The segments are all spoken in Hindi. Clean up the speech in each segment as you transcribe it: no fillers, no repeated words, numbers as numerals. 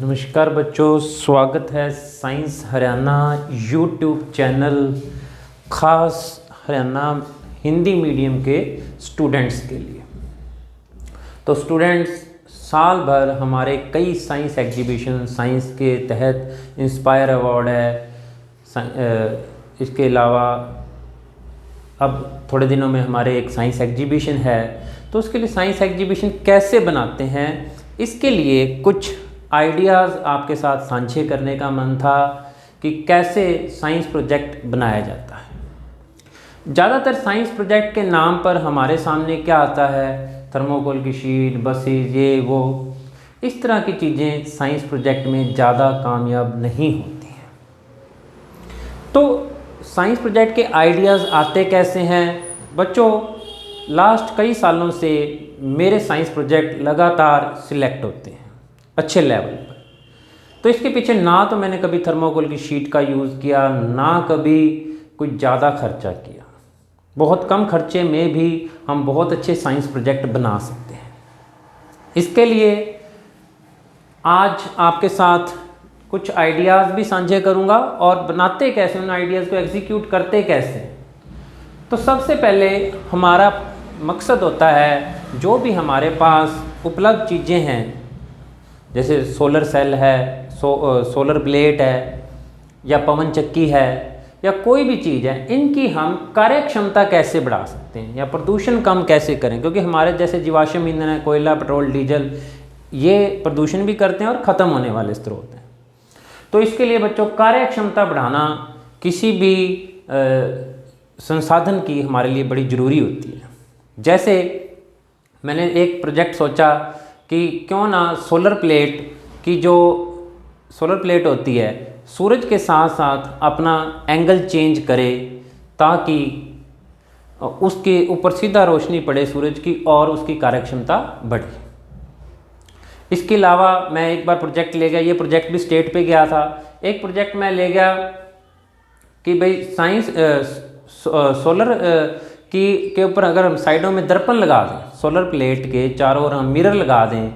नमस्कार बच्चों, स्वागत है साइंस हरियाणा यूट्यूब चैनल खास हरियाणा हिंदी मीडियम के स्टूडेंट्स के लिए। तो स्टूडेंट्स, साल भर हमारे कई साइंस एग्जीबिशन साइंस के तहत इंस्पायर अवार्ड है। इसके अलावा अब थोड़े दिनों में हमारे एक साइंस एग्जीबिशन है। तो उसके लिए साइंस एग्जीबिशन कैसे बनाते हैं, इसके लिए कुछ आइडियाज़ आपके साथ साझे करने का मन था कि कैसे साइंस प्रोजेक्ट बनाया जाता है। ज़्यादातर साइंस प्रोजेक्ट के नाम पर हमारे सामने क्या आता है, थर्मोकोल की शीट, बसेस, ये वो, इस तरह की चीज़ें साइंस प्रोजेक्ट में ज़्यादा कामयाब नहीं होती हैं। तो साइंस प्रोजेक्ट के आइडियाज़ आते कैसे हैं बच्चों? लास्ट कई सालों से मेरे साइंस प्रोजेक्ट लगातार सिलेक्ट होते हैं अच्छे लेवल पर। तो इसके पीछे ना तो मैंने कभी थर्मोकोल की शीट का यूज़ किया, ना कभी कुछ ज़्यादा खर्चा किया। बहुत कम खर्चे में भी हम बहुत अच्छे साइंस प्रोजेक्ट बना सकते हैं। इसके लिए आज आपके साथ कुछ आइडियाज़ भी साझे करूंगा और बनाते कैसे, उन आइडियाज़ को एग्जीक्यूट करते कैसे। तो सबसे पहले हमारा मकसद होता है, जो भी हमारे पास उपलब्ध चीज़ें हैं, जैसे सोलर सेल है, सोलर प्लेट है, या पवन चक्की है, या कोई भी चीज़ है, इनकी हम कार्य क्षमता कैसे बढ़ा सकते हैं या प्रदूषण कम कैसे करें। क्योंकि हमारे जैसे जीवाश्म ईंधन है, कोयला, पेट्रोल, डीजल, ये प्रदूषण भी करते हैं और ख़त्म होने वाले स्रोत हैं। तो इसके लिए बच्चों कार्य क्षमता बढ़ाना किसी भी संसाधन की हमारे लिए बड़ी ज़रूरी होती है। जैसे मैंने एक प्रोजेक्ट सोचा कि क्यों ना सोलर प्लेट की, जो सोलर प्लेट होती है, सूरज के साथ साथ अपना एंगल चेंज करे ताकि उसके ऊपर सीधा रोशनी पड़े सूरज की और उसकी कार्यक्षमता बढ़े। इसके अलावा मैं एक बार प्रोजेक्ट ले गया, ये प्रोजेक्ट भी स्टेट पे गया था। एक प्रोजेक्ट मैं ले गया कि भाई साइंस सोलर के ऊपर अगर हम साइडों में दर्पण लगा दें, सोलर प्लेट के चारों ओर हम मिरर लगा दें,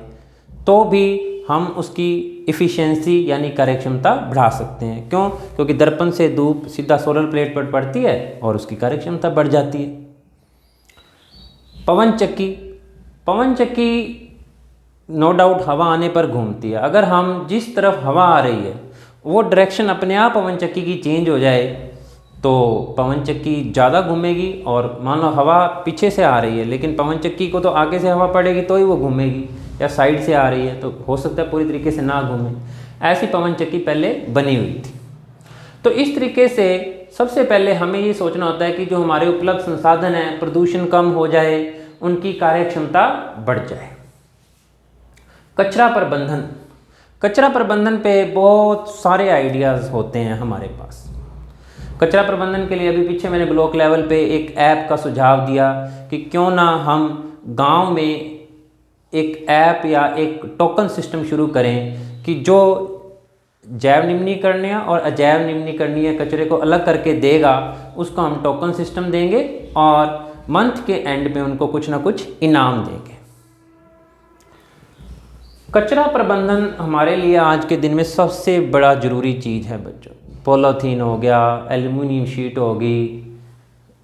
तो भी हम उसकी इफ़िशियंसी यानी कार्यक्षमता बढ़ा सकते हैं। क्यों? क्योंकि दर्पण से धूप सीधा सोलर प्लेट पर पड़ती है और उसकी कार्यक्षमता बढ़ जाती है। पवन चक्की नो डाउट हवा आने पर घूमती है। अगर हम जिस तरफ हवा आ रही है वो डायरेक्शन अपने आप पवन चक्की की चेंज हो जाए तो पवन चक्की ज़्यादा घूमेगी। और मान लो हवा पीछे से आ रही है लेकिन पवन चक्की को तो आगे से हवा पड़ेगी तो ही वो घूमेगी, या साइड से आ रही है तो हो सकता है पूरी तरीके से ना घूमे। ऐसी पवन चक्की पहले बनी हुई थी। तो इस तरीके से सबसे पहले हमें ये सोचना होता है कि जो हमारे उपलब्ध संसाधन हैं, प्रदूषण कम हो जाए, उनकी कार्यक्षमता बढ़ जाए। कचरा प्रबंधन पे बहुत सारे आइडियाज़ होते हैं हमारे पास। कचरा प्रबंधन के लिए अभी पीछे मैंने ब्लॉक लेवल पे एक ऐप का सुझाव दिया कि क्यों ना हम गांव में एक ऐप या एक टोकन सिस्टम शुरू करें कि जो जैव निम्नीकरणीय और अजैव निम्नीकरणीय कचरे को अलग करके देगा, उसको हम टोकन सिस्टम देंगे और मंथ के एंड में उनको कुछ ना कुछ इनाम देंगे। कचरा प्रबंधन हमारे लिए आज के दिन में सबसे बड़ा ज़रूरी चीज़ है बच्चों। पॉलीथीन हो गया, एल्युमिनियम शीट हो गई,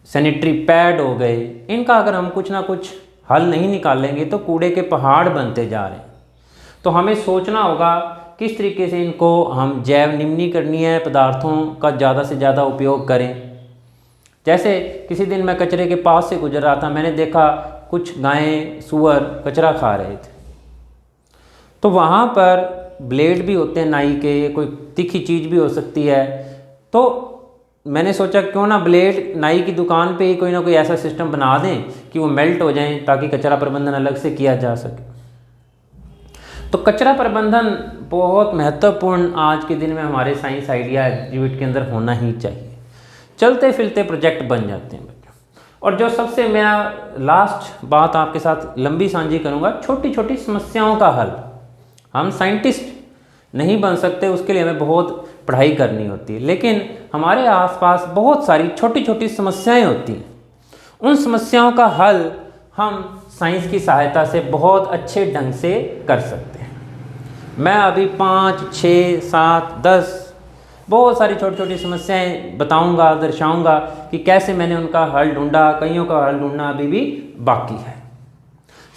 सैनिटरी पैड हो गए, इनका अगर हम कुछ ना कुछ हल नहीं निकालेंगे तो कूड़े के पहाड़ बनते जा रहे हैं। तो हमें सोचना होगा किस तरीके से इनको हम जैव निम्नीकरणीय पदार्थों का ज़्यादा से ज़्यादा उपयोग करें। जैसे किसी दिन मैं कचरे के पास से गुजर रहा था, मैंने देखा कुछ गायें, सूअर कचरा खा रहे थे। तो वहाँ पर ब्लेड भी होते हैं नाई के, कोई तीखी चीज़ भी हो सकती है। तो मैंने सोचा क्यों ना ब्लेड नाई की दुकान पे ही कोई ना कोई ऐसा सिस्टम बना दें कि वो मेल्ट हो जाएं ताकि कचरा प्रबंधन अलग से किया जा सके। तो कचरा प्रबंधन बहुत महत्वपूर्ण आज के दिन में हमारे साइंस आइडिया एग्जीबिट के अंदर होना ही चाहिए। चलते फिरते प्रोजेक्ट बन जाते हैं बच्चों। और जो सबसे मैं लास्ट बात आपके साथ लंबी साझी करूँगा, छोटी छोटी समस्याओं का हल। हम साइंटिस्ट नहीं बन सकते, उसके लिए हमें बहुत पढ़ाई करनी होती है, लेकिन हमारे आसपास बहुत सारी छोटी छोटी समस्याएं होती हैं। उन समस्याओं का हल हम साइंस की सहायता से बहुत अच्छे ढंग से कर सकते हैं। मैं अभी 5, 6, 7, 10 बहुत सारी छोटी छोटी समस्याएं बताऊंगा, दर्शाऊंगा कि कैसे मैंने उनका हल ढूंढा। कईयों का हल ढूंढना अभी भी बाकी है।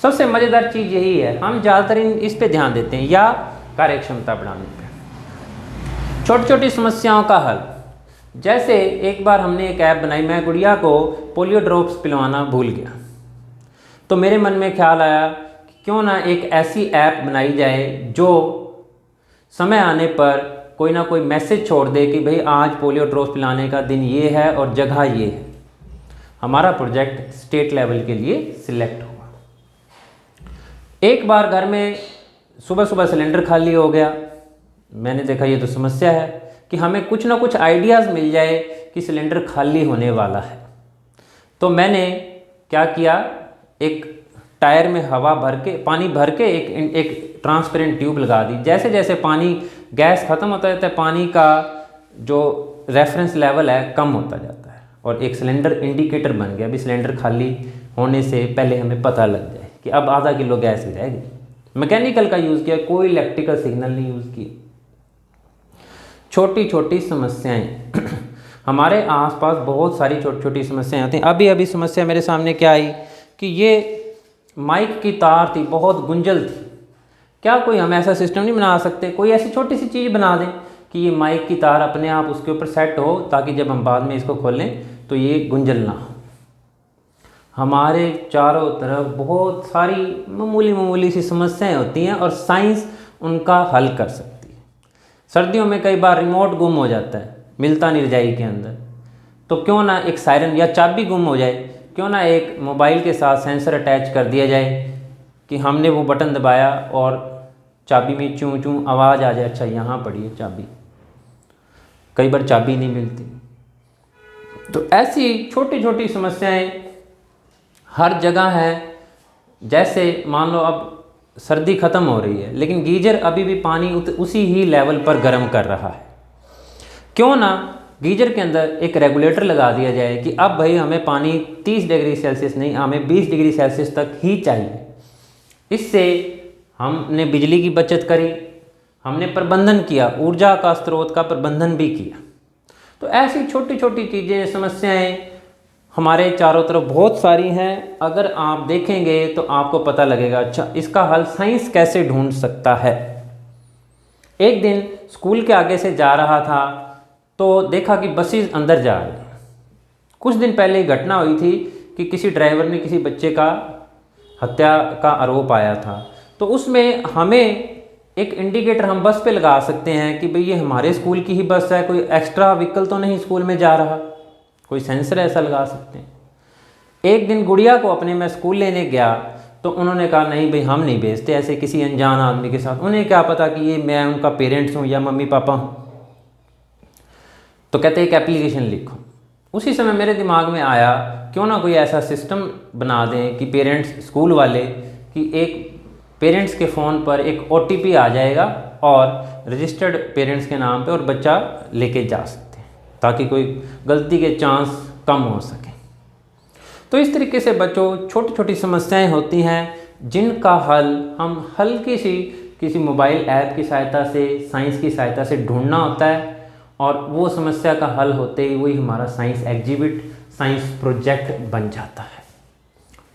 सबसे मज़ेदार चीज़ यही है, हम ज़्यादातर इस पे ध्यान देते हैं या कार्यक्षमता बढ़ाने पे। छोटी छोटी समस्याओं का हल, जैसे एक बार हमने एक ऐप बनाई, मैं गुड़िया को पोलियो ड्रॉप्स पिलवाना भूल गया, तो मेरे मन में ख्याल आया कि क्यों ना एक ऐसी ऐप बनाई जाए जो समय आने पर कोई ना कोई मैसेज छोड़ दे कि भाई आज पोलियो ड्रॉप्स पिलाने का दिन ये है और जगह ये है। हमारा प्रोजेक्ट स्टेट लेवल के लिए सिलेक्ट हुआ। एक बार घर में सुबह सुबह सिलेंडर खाली हो गया। मैंने देखा ये तो समस्या है कि हमें कुछ ना कुछ आइडियाज़ मिल जाए कि सिलेंडर खाली होने वाला है। तो मैंने क्या किया, एक टायर में हवा भर के, पानी भर के एक ट्रांसपेरेंट ट्यूब लगा दी। जैसे जैसे पानी, गैस ख़त्म होता जाता है, पानी का जो रेफरेंस लेवल है कम होता जाता है और एक सिलेंडर इंडिकेटर बन गया। अभी सिलेंडर खाली होने से पहले हमें पता लग जाए कि अब आधा किलो गैस ही रहेगी। मैकेनिकल का यूज़ किया, कोई इलेक्ट्रिकल सिग्नल नहीं यूज़ किया। छोटी छोटी समस्याएं हमारे आसपास बहुत सारी छोटी छोटी समस्याएं होती हैं। अभी अभी समस्या मेरे सामने क्या आई कि ये माइक की तार थी, बहुत गुंजल थी। क्या कोई हम ऐसा सिस्टम नहीं बना सकते, कोई ऐसी छोटी सी चीज़ बना दें कि ये माइक की तार अपने आप उसके ऊपर सेट हो, ताकि जब हम बाद में इसको खोलें तो ये गुंजल ना हो। हमारे चारों तरफ बहुत सारी मामूली सी समस्याएं होती हैं और साइंस उनका हल कर सकती है। सर्दियों में कई बार रिमोट गुम हो जाता है, मिलता नहीं रजाई के अंदर, तो क्यों ना एक सायरन या चाबी गुम हो जाए, क्यों ना एक मोबाइल के साथ सेंसर अटैच कर दिया जाए कि हमने वो बटन दबाया और चाबी में चूं चूं आवाज़ आ जाए, अच्छा यहाँ पड़ी है चाबी। कई बार चाबी नहीं मिलती। तो ऐसी छोटी छोटी समस्याएं हर जगह हैं। जैसे मान लो अब सर्दी ख़त्म हो रही है लेकिन गीजर अभी भी पानी उसी ही लेवल पर गर्म कर रहा है। क्यों ना गीजर के अंदर एक रेगुलेटर लगा दिया जाए कि अब भाई हमें पानी 30 डिग्री सेल्सियस नहीं, हमें 20 डिग्री सेल्सियस तक ही चाहिए। इससे हमने बिजली की बचत करी, हमने प्रबंधन किया, ऊर्जा का स्रोत का प्रबंधन भी किया। तो ऐसी छोटी छोटी चीज़ें, समस्याएं हमारे चारों तरफ बहुत सारी हैं। अगर आप देखेंगे तो आपको पता लगेगा अच्छा इसका हल साइंस कैसे ढूंढ सकता है। एक दिन स्कूल के आगे से जा रहा था तो देखा कि बसेस अंदर जा रही हैं। कुछ दिन पहले घटना हुई थी कि किसी ड्राइवर ने किसी बच्चे का हत्या का आरोप आया था। तो उसमें हमें एक इंडिकेटर हम बस पे लगा सकते हैं कि भाई ये हमारे स्कूल की ही बस है, कोई एक्स्ट्रा व्हीकल तो नहीं स्कूल में जा रहा, कोई सेंसर ऐसा लगा सकते हैं। एक दिन गुड़िया को अपने मैं स्कूल लेने गया तो उन्होंने कहा नहीं भाई हम नहीं भेजते ऐसे किसी अनजान आदमी के साथ, उन्हें क्या पता कि ये मैं उनका पेरेंट्स हूँ या मम्मी पापा हूँ। तो कहते एक एप्लीकेशन लिखो। उसी समय मेरे दिमाग में आया क्यों ना कोई ऐसा सिस्टम बना दें कि पेरेंट्स, स्कूल वाले, कि एक पेरेंट्स के फ़ोन पर एक OTP आ जाएगा और रजिस्टर्ड पेरेंट्स के नाम पे और बच्चा लेके जा सकते हैं ताकि कोई गलती के चांस कम हो सके। तो इस तरीके से बच्चों छोटी छोटी समस्याएं होती हैं जिनका हल हम हल्की सी किसी मोबाइल ऐप की सहायता से, साइंस की सहायता से ढूंढना होता है और वो समस्या का हल होते ही वही हमारा साइंस एग्जिबिट, साइंस प्रोजेक्ट बन जाता है।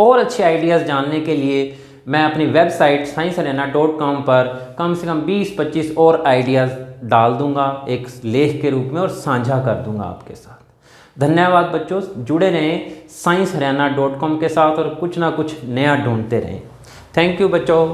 और अच्छे आइडियाज़ जानने के लिए मैं अपनी वेबसाइट sciencehariana.com पर कम से कम 20-25 और आइडियाज़ डाल दूंगा एक लेख के रूप में और साझा कर दूंगा आपके साथ। धन्यवाद बच्चों, जुड़े रहें sciencehariana.com के साथ और कुछ ना कुछ नया ढूंढते रहें। थैंक यू बच्चों।